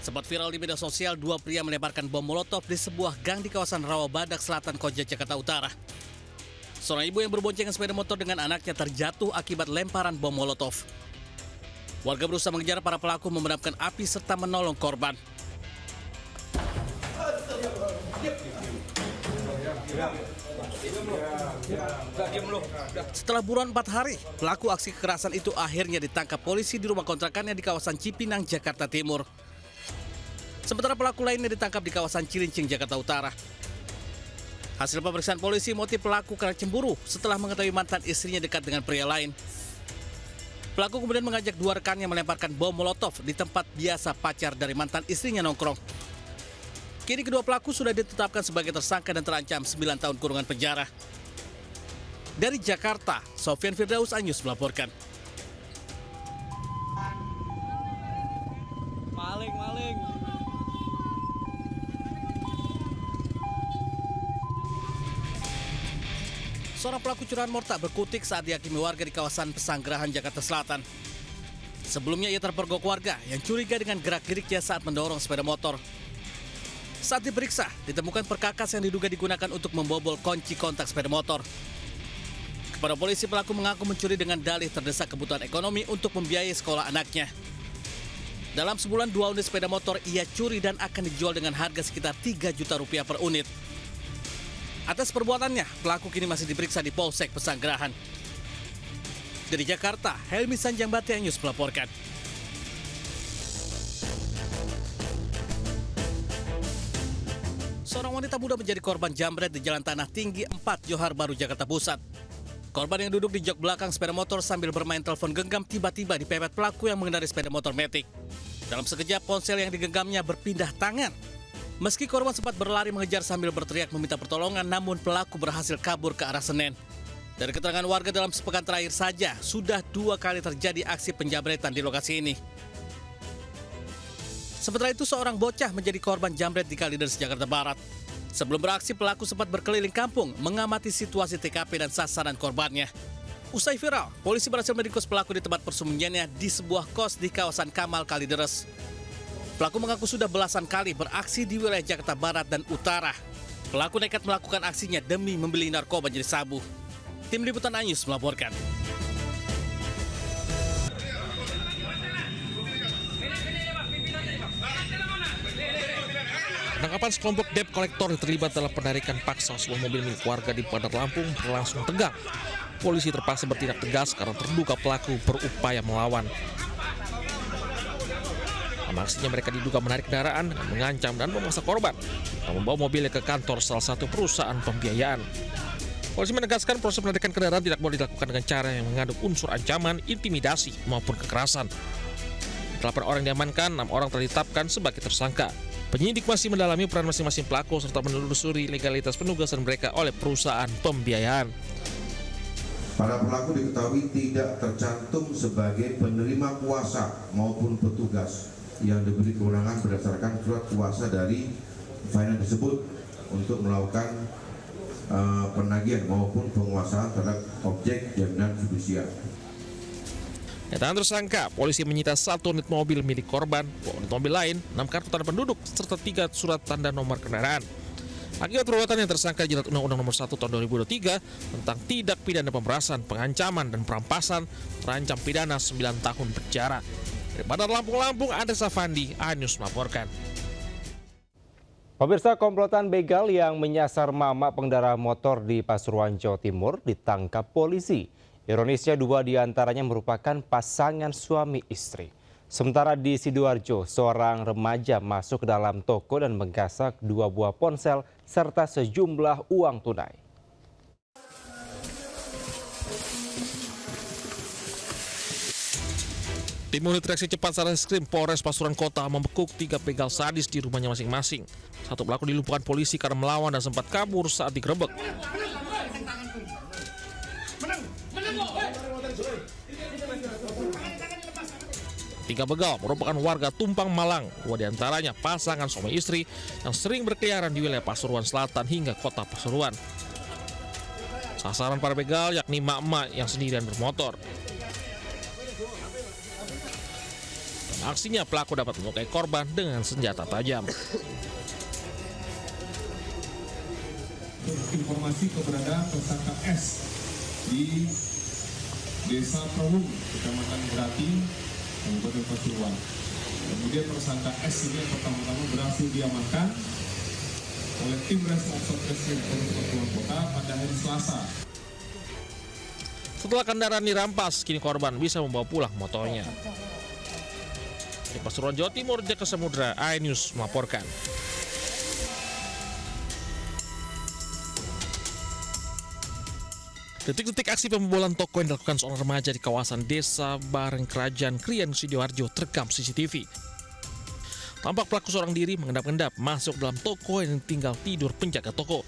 Sempat viral di media sosial, dua pria melemparkan bom molotov di sebuah gang di kawasan Rawabadak Selatan, Koja, Jakarta Utara. Seorang ibu yang berboncengan sepeda motor dengan anaknya terjatuh akibat lemparan bom molotov. Warga berusaha mengejar para pelaku memadamkan api serta menolong korban. Setelah buruan 4 hari, pelaku aksi kekerasan itu akhirnya ditangkap polisi di rumah kontrakannya di kawasan Cipinang, Jakarta Timur. Sementara pelaku lainnya ditangkap di kawasan Cilincing, Jakarta Utara. Hasil pemeriksaan polisi, motif pelaku karena cemburu setelah mengetahui mantan istrinya dekat dengan pria lain. Pelaku kemudian mengajak dua rekannya melemparkan bom molotov di tempat biasa pacar dari mantan istrinya nongkrong. Kini kedua pelaku sudah ditetapkan sebagai tersangka dan terancam 9 tahun kurungan penjara. Dari Jakarta, Sofyan Firdaus Anyus melaporkan. Maling. Seorang pelaku curian mortak berkutik saat dihakimi warga di kawasan Pesanggerahan, Jakarta Selatan. Sebelumnya ia terpergok warga yang curiga dengan gerak-geriknya saat mendorong sepeda motor. Saat diperiksa, ditemukan perkakas yang diduga digunakan untuk membobol kunci kontak sepeda motor. Kepada polisi, pelaku mengaku mencuri dengan dalih terdesak kebutuhan ekonomi untuk membiayai sekolah anaknya. Dalam sebulan 2 unit sepeda motor ia curi dan akan dijual dengan harga sekitar 3 juta rupiah per unit. Atas perbuatannya, pelaku kini masih diperiksa di Polsek Pesanggerahan. Dari Jakarta, Helmi Sanjambati Anyus melaporkan. Seorang wanita muda menjadi korban jambret di Jalan Tanah Tinggi 4, Johar Baru, Jakarta Pusat. Korban yang duduk di jok belakang sepeda motor sambil bermain telepon genggam tiba-tiba dipepet pelaku yang mengendarai sepeda motor Matic. Dalam sekejap, ponsel yang digenggamnya berpindah tangan. Meski korban sempat berlari mengejar sambil berteriak meminta pertolongan, namun pelaku berhasil kabur ke arah Senen. Dari keterangan warga, dalam sepekan terakhir saja, sudah 2 kali terjadi aksi penjambretan di lokasi ini. Sementara itu, seorang bocah menjadi korban jambret di Kalideres, Jakarta Barat. Sebelum beraksi, pelaku sempat berkeliling kampung, mengamati situasi TKP dan sasaran korbannya. Usai viral, polisi berhasil meringkus pelaku di tempat persembunyiannya di sebuah kos di kawasan Kamal, Kalideres. Pelaku mengaku sudah belasan kali beraksi di wilayah Jakarta Barat dan Utara. Pelaku nekat melakukan aksinya demi membeli narkoba jenis sabu. Tim Liputan Anyus melaporkan. Penangkapan sekelompok debt kolektor terlibat dalam penarikan paksa sebuah mobil milik warga di Bandar Lampung berlangsung tegang. Polisi terpaksa bertindak tegas karena terduga pelaku berupaya melawan. Dalam aksinya mereka diduga menarik kendaraan dengan mengancam dan memaksa korban dan membawa mobilnya ke kantor salah satu perusahaan pembiayaan. Polisi menegaskan proses penarikan kendaraan tidak boleh dilakukan dengan cara yang mengandung unsur ancaman, intimidasi maupun kekerasan. 8 orang diamankan, 6 orang telah ditetapkan sebagai tersangka. Penyidik masih mendalami peran masing-masing pelaku serta menelusuri legalitas penugasan mereka oleh perusahaan pembiayaan. Para pelaku diketahui tidak tercantum sebagai penerima kuasa maupun petugas yang diberi kewenangan berdasarkan surat kuasa dari finance tersebut untuk melakukan penagihan maupun penguasaan terhadap objek jaminan fidusia. Kedatangan tersangka, polisi menyita 1 unit mobil milik korban, 2 unit mobil lain, 6 kartu tanda penduduk, serta 3 surat tanda nomor kendaraan. Akibat perbuatan yang tersangka jerat Undang-Undang Nomor 1 Tahun 2023 tentang tindak pidana pemerasan, pengancaman, dan perampasan terancam pidana 9 tahun penjara. Dari Bandar Lampung, Andres Afandi, Anyus melaporkan. Pemirsa, komplotan begal yang menyasar mama pengendara motor di Pasuruan, Jawa Timur ditangkap polisi. Ironisnya 2 diantaranya merupakan pasangan suami istri. Sementara di Sidoarjo, seorang remaja masuk ke dalam toko dan menggasak 2 buah ponsel serta sejumlah uang tunai. Tim unit reaksi cepat Satreskrim Polres Pasuruan Kota membekuk 3 begal sadis di rumahnya masing-masing. 1 pelaku dilumpuhkan polisi karena melawan dan sempat kabur saat digerebek. 3 begal merupakan warga Tumpang Malang, 2 diantaranya pasangan suami istri yang sering berkeliaran di wilayah Pasuruan Selatan hingga kota Pasuruan. Sasaran para begal yakni emak-emak yang sendirian bermotor. Aksinya pelaku dapat melukai korban dengan senjata tajam. Informasi keberadaan tersangka S di Desa Trawung, Kecamatan Grati, Kabupaten Pasuruan. Kemudian tersangka S ini yang pertama-tama berhasil diamankan oleh tim Resmob Satreskrim Polres Pasuruan Kota pada hari Selasa. Setelah kendaraan dirampas, kini korban bisa membawa pulang motornya. Di Pasuruan, Jawa Timur, Jaka Samudra, iNews melaporkan. Detik-detik aksi pembobolan toko yang dilakukan seorang remaja di kawasan Desa Bareng Kerajaan Krian, Sidoarjo terekam CCTV. Tampak pelaku seorang diri mengendap-endap masuk dalam toko yang tinggal tidur penjaga toko.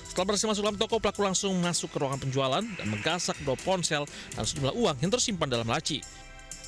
Setelah berhasil masuk dalam toko, pelaku langsung masuk ke ruangan penjualan dan menggasak dua ponsel dan sejumlah uang yang tersimpan dalam laci.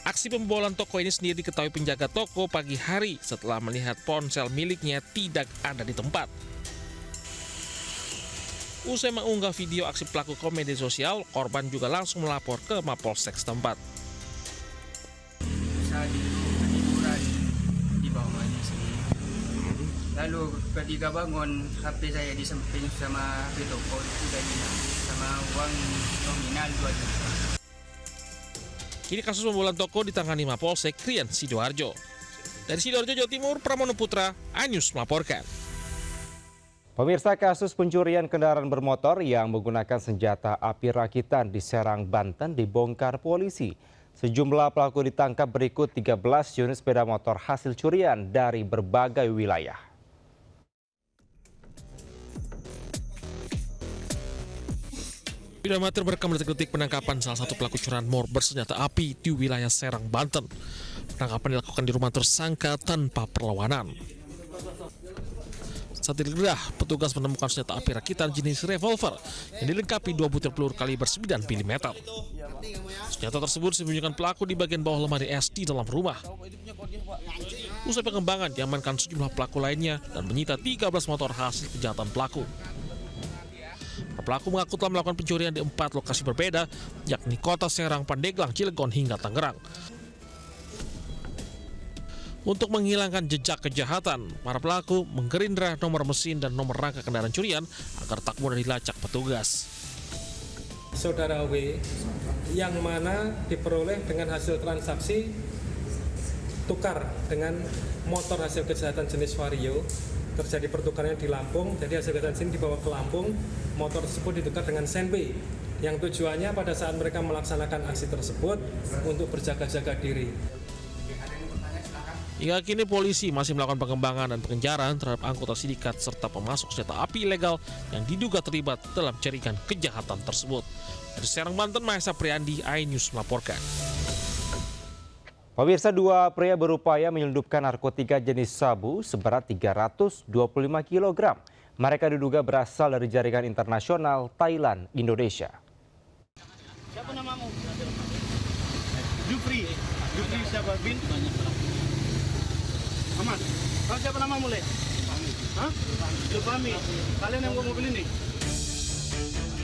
Aksi pembobolan toko ini sendiri diketahui penjaga toko pagi hari setelah melihat ponsel miliknya tidak ada di tempat. Usai mengunggah video aksi pelaku ke media sosial, korban juga langsung melapor ke Mapolsek setempat. Saya tiduran di bawahnya sini. Lalu ketika bangun, HP saya disemping sama HP toko sudah hilang, sama uang nominal 2 juta. Kini kasus pembobolan toko ditangani Mapolsek Krian, Sidoarjo. Dari Sidoarjo, Jawa Timur, Pramono Putra, iNews melaporkan. Pemirsa, kasus pencurian kendaraan bermotor yang menggunakan senjata api rakitan di Serang, Banten dibongkar polisi. Sejumlah pelaku ditangkap, berikut 13 unit sepeda motor hasil curian dari berbagai wilayah. Video amatir merekam detik-detik penangkapan salah satu pelaku curian mor bersenjata api di wilayah Serang, Banten. Penangkapan dilakukan di rumah tersangka tanpa perlawanan. Saat digeledah, petugas menemukan senjata api rakitan jenis revolver yang dilengkapi 2 butir peluru kaliber 9 mm. Senjata tersebut disembunyikan pelaku di bagian bawah lemari es di dalam rumah. Usai pengembangan, diamankan sejumlah pelaku lainnya dan menyita 13 motor hasil kejahatan pelaku. Pelaku mengaku telah melakukan pencurian di 4 lokasi berbeda, yakni Kota Serang, Pandeglang, Cilegon, hingga Tangerang. Untuk menghilangkan jejak kejahatan, para pelaku menggerindra nomor mesin dan nomor rangka kendaraan curian agar tak mudah dilacak petugas. Saudara W yang mana diperoleh dengan hasil transaksi tukar dengan motor hasil kejahatan jenis Vario, terjadi pertukarannya di Lampung, jadi hasil kejahatan ini dibawa ke Lampung, motor tersebut ditukar dengan senpi, yang tujuannya pada saat mereka melaksanakan aksi tersebut untuk berjaga-jaga diri. Hingga kini polisi masih melakukan pengembangan dan pengejaran terhadap anggota sindikat serta pemasok senjata api ilegal yang diduga terlibat dalam jaringan kejahatan tersebut. Dari Serang, Banten, Mahesa Priandi, iNews melaporkan. Pemirsa, 2 pria berupaya menyelundupkan narkotika jenis sabu seberat 325 kg. Mereka diduga berasal dari jaringan internasional Thailand, Indonesia. Siapa namamu? Jufri. Jufri siapa? Bin? Aman. Kau siapa namamu, Le? Hah? Jufami. Kalian yang bawa mobil ini?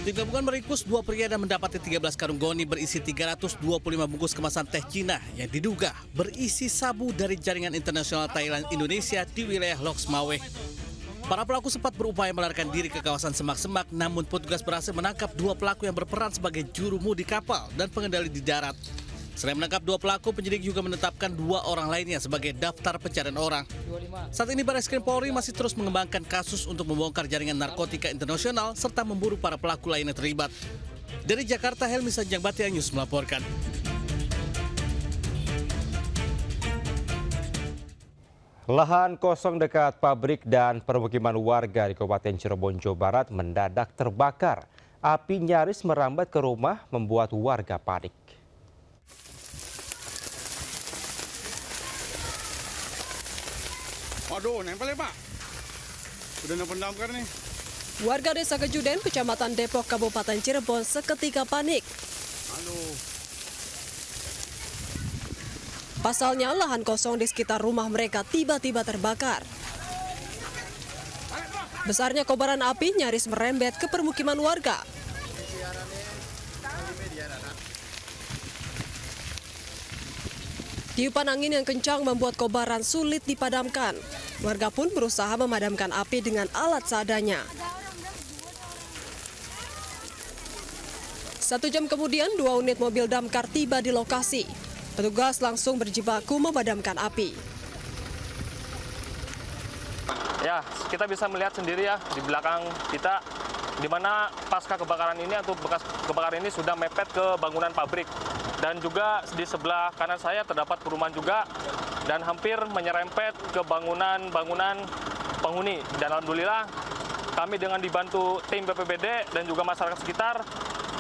Tim gabungan meringkus 2 pria dan mendapati 13 karung goni berisi 325 bungkus kemasan teh Cina yang diduga berisi sabu dari jaringan internasional Thailand Indonesia di wilayah Lok Smawe. Para pelaku sempat berupaya melarikan diri ke kawasan semak-semak, namun petugas berhasil menangkap 2 pelaku yang berperan sebagai jurumudi kapal dan pengendali di darat. Selain menangkap 2 pelaku, penyidik juga menetapkan 2 orang lainnya sebagai daftar pencarian orang. Saat ini Barreskrim Polri masih terus mengembangkan kasus untuk membongkar jaringan narkotika internasional serta memburu para pelaku lainnya terlibat. Dari Jakarta, Helmi Sanjangbati, iNews melaporkan. Lahan kosong dekat pabrik dan permukiman warga di Kabupaten Cirebon, Jawa Barat mendadak terbakar. Api nyaris merambat ke rumah, membuat warga panik. Waduh, nempel ya, Pak. Udah nempel damkar nih. Warga Desa Kejuden, Kecamatan Depok, Kabupaten Cirebon seketika panik. Pasalnya, lahan kosong di sekitar rumah mereka tiba-tiba terbakar. Besarnya kobaran api nyaris merembet ke permukiman warga. Tiupan angin yang kencang membuat kobaran sulit dipadamkan. Warga pun berusaha memadamkan api dengan alat seadanya. 1 jam kemudian, 2 unit mobil damkar tiba di lokasi. Petugas langsung berjibaku memadamkan api. Ya, kita bisa melihat sendiri ya di belakang kita, di mana pasca kebakaran ini atau bekas kebakaran ini sudah mepet ke bangunan pabrik. Dan juga di sebelah kanan saya terdapat perumahan juga dan hampir menyerempet ke bangunan-bangunan penghuni. Dan alhamdulillah kami dengan dibantu tim BPBD dan juga masyarakat sekitar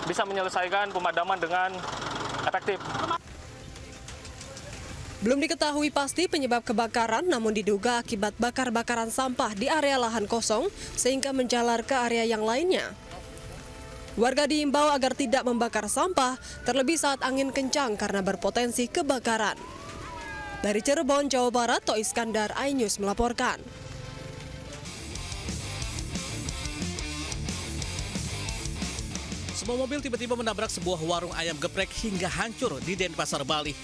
bisa menyelesaikan pemadaman dengan efektif. Belum diketahui pasti penyebab kebakaran, namun diduga akibat bakar-bakaran sampah di area lahan kosong sehingga menjalar ke area yang lainnya. Warga diimbau agar tidak membakar sampah, terlebih saat angin kencang karena berpotensi kebakaran. Dari Cirebon, Jawa Barat, To Iskandar, iNews melaporkan. Sebuah mobil tiba-tiba menabrak sebuah warung ayam geprek hingga hancur di Denpasar, Bali.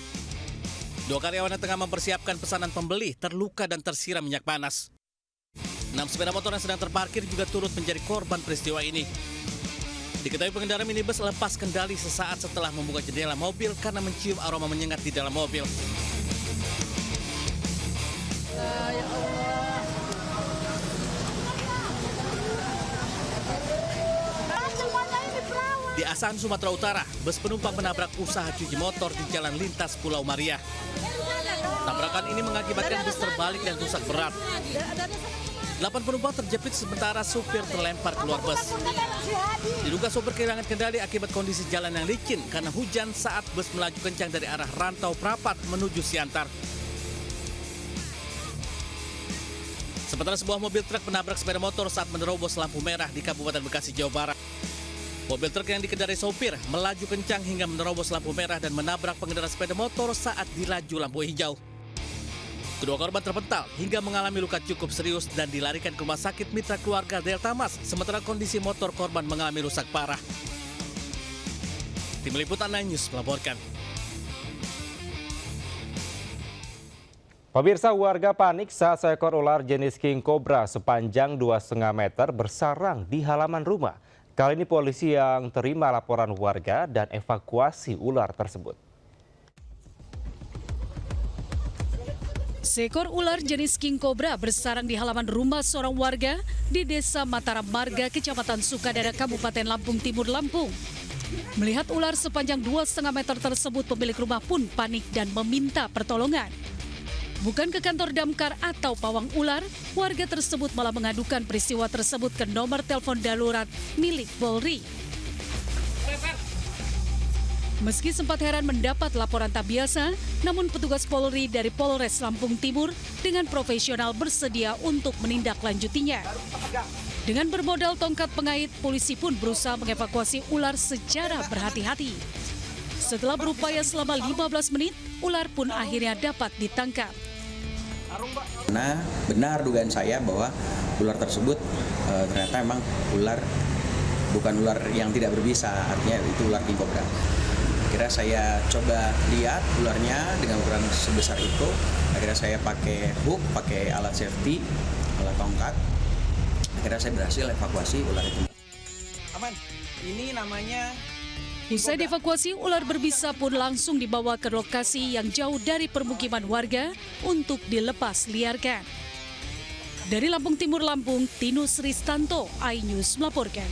2 karyawan yang tengah mempersiapkan pesanan pembeli terluka dan tersiram minyak panas. 6 sepeda motor yang sedang terparkir juga turut menjadi korban peristiwa ini. Diketahui pengendara minibus lepas kendali sesaat setelah membuka jendela mobil karena mencium aroma menyengat di dalam mobil. Di Asahan, Sumatera Utara, bus penumpang menabrak usaha cuci motor di Jalan Lintas Pulau Maria. Tabrakan ini mengakibatkan bus terbalik dan rusak berat. 8 penumpang terjepit sementara supir terlempar keluar bus. Diduga sopir kehilangan kendali akibat kondisi jalan yang licin karena hujan saat bus melaju kencang dari arah Rantau Prapat menuju Siantar. Sementara sebuah mobil truk menabrak sepeda motor saat menerobos lampu merah di Kabupaten Bekasi, Jawa Barat. Mobil truk yang dikendarai sopir melaju kencang hingga menerobos lampu merah dan menabrak pengendara sepeda motor saat dilaju lampu hijau. Kedua korban terpental hingga mengalami luka cukup serius dan dilarikan ke rumah sakit mitra keluarga Delta Mas, sementara kondisi motor korban mengalami rusak parah. Tim Liputan iNews melaporkan. Pemirsa, warga panik saat seekor ular jenis king cobra sepanjang 2,5 meter bersarang di halaman rumah. Kali ini polisi yang terima laporan warga dan evakuasi ular tersebut. Seekor ular jenis king cobra bersarang di halaman rumah seorang warga di Desa Mataram Marga, Kecamatan Sukadana, Kabupaten Lampung Timur, Lampung. Melihat ular sepanjang 2,5 meter tersebut, pemilik rumah pun panik dan meminta pertolongan. Bukan ke kantor damkar atau pawang ular, warga tersebut malah mengadukan peristiwa tersebut ke nomor telepon darurat milik Polri. Meski sempat heran mendapat laporan tak biasa, namun petugas Polri dari Polres Lampung Timur dengan profesional bersedia untuk menindaklanjutinya. Dengan bermodal tongkat pengait, polisi pun berusaha mengevakuasi ular secara berhati-hati. Setelah berupaya selama 15 menit, ular pun akhirnya dapat ditangkap. Nah, benar dugaan saya bahwa ular tersebut ternyata memang bukan ular yang tidak berbisa, artinya itu ular king cobra. Akhirnya saya coba lihat ularnya dengan ukuran sebesar itu. Akhirnya saya pakai hook, pakai alat safety, alat tongkat. Akhirnya saya berhasil evakuasi ular itu. Aman, ini namanya... Usai dievakuasi, ular berbisa pun langsung dibawa ke lokasi yang jauh dari permukiman warga untuk dilepas liarkan. Dari Lampung Timur, Lampung, Tinus Ristanto, iNews melaporkan.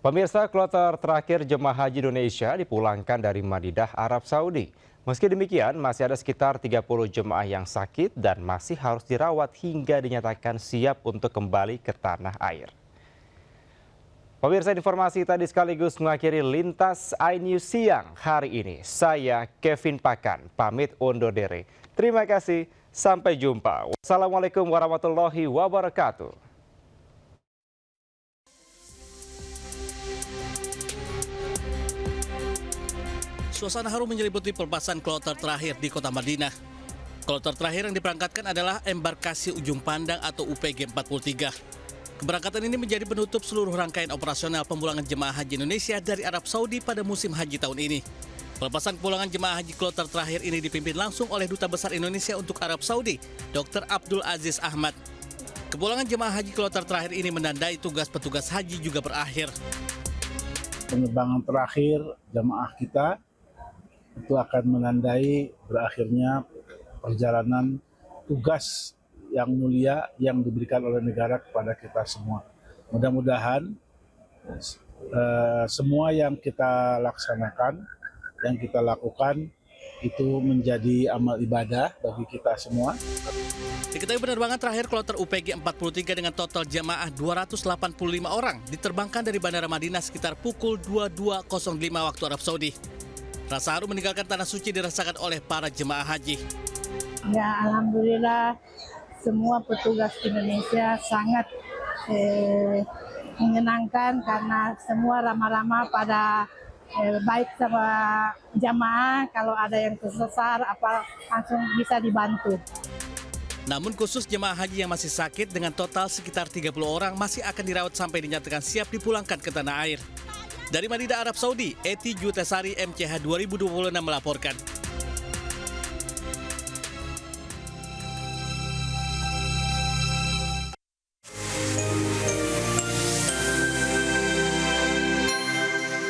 Pemirsa, kloter terakhir jemaah haji Indonesia dipulangkan dari Madinah, Arab Saudi. Meski demikian, masih ada sekitar 30 jemaah yang sakit dan masih harus dirawat hingga dinyatakan siap untuk kembali ke tanah air. Pemirsa, informasi tadi sekaligus mengakhiri Lintas iNews siang hari ini. Saya Kevin Pakan, pamit undur diri. Terima kasih, sampai jumpa. Wassalamualaikum warahmatullahi wabarakatuh. Suasana haru menyelimuti pelepasan kloter terakhir di kota Madinah. Kloter terakhir yang diberangkatkan adalah embarkasi Ujung Pandang atau UPG 43. Keberangkatan ini menjadi penutup seluruh rangkaian operasional pemulangan jemaah haji Indonesia dari Arab Saudi pada musim haji tahun ini. Pelepasan kepulangan jemaah haji kloter terakhir ini dipimpin langsung oleh Duta Besar Indonesia untuk Arab Saudi, Dr. Abdul Aziz Ahmad. Kepulangan jemaah haji kloter terakhir ini menandai tugas petugas haji juga berakhir. Penerbangan terakhir jemaah kita itu akan menandai berakhirnya perjalanan tugas yang mulia yang diberikan oleh negara kepada kita semua. Mudah-mudahan semua yang kita laksanakan, yang kita lakukan itu menjadi amal ibadah bagi kita semua. Diketahui penerbangan terakhir kloter UPG 43 dengan total jamaah 285 orang diterbangkan dari Bandara Madinah sekitar pukul 22.05 waktu Arab Saudi. Rasa haru meninggalkan tanah suci dirasakan oleh para jemaah haji. Ya, alhamdulillah semua petugas Indonesia sangat menyenangkan karena semua ramah-ramah pada baik sama jamaah, kalau ada yang tersesat apa langsung bisa dibantu. Namun khusus jemaah haji yang masih sakit dengan total sekitar 30 orang masih akan dirawat sampai dinyatakan siap dipulangkan ke tanah air. Dari Madinah, Arab Saudi, Eti Jutesari, MCH 2026 melaporkan.